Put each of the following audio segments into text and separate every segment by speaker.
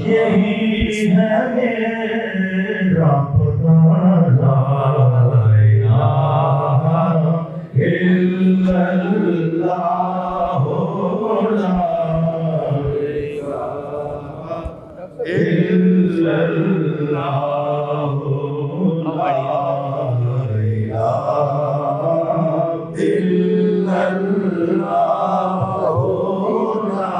Speaker 1: یہی ہے میرا پتا لا الہ الا اللہ لا الہ الا اللہ لا الہ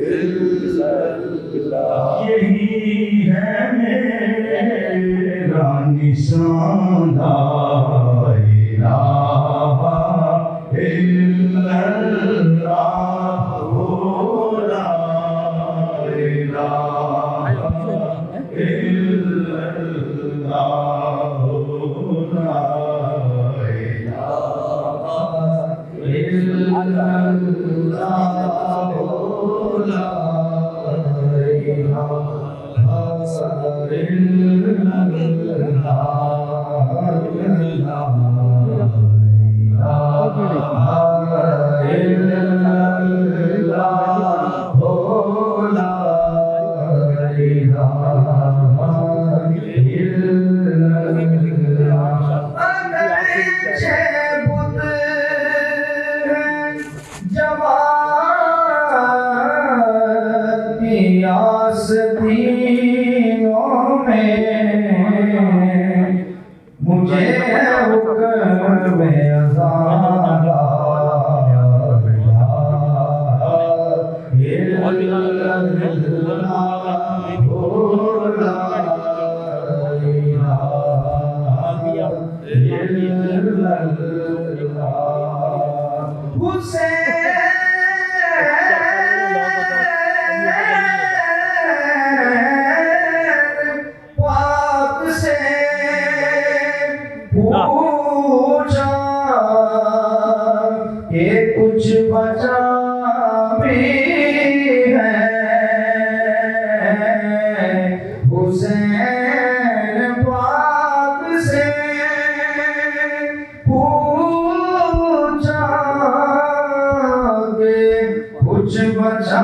Speaker 1: الا اللہ یہی ہے میرا نشان لا الہ الا اللہ لا الہ الا اللہ لا الہ الا آستینوں میں مجھے حکم اذان لا کچھ بچا بھی ہے حسین پاک سے پوچھا کہ کچھ بچا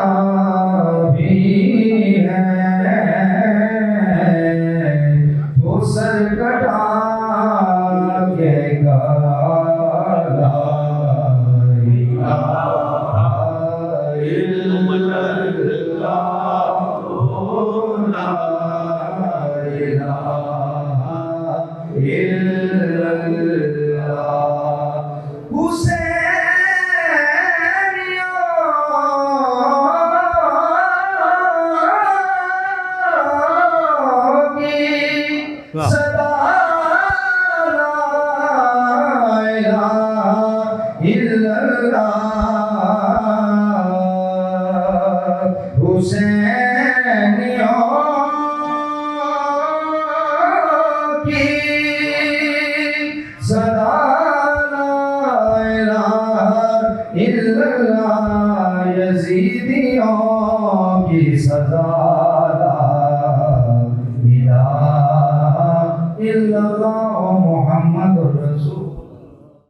Speaker 1: بھی ہے تو سر کٹا کے یزیدیوں کی سزا لا الہ الا اللہ محمد رسول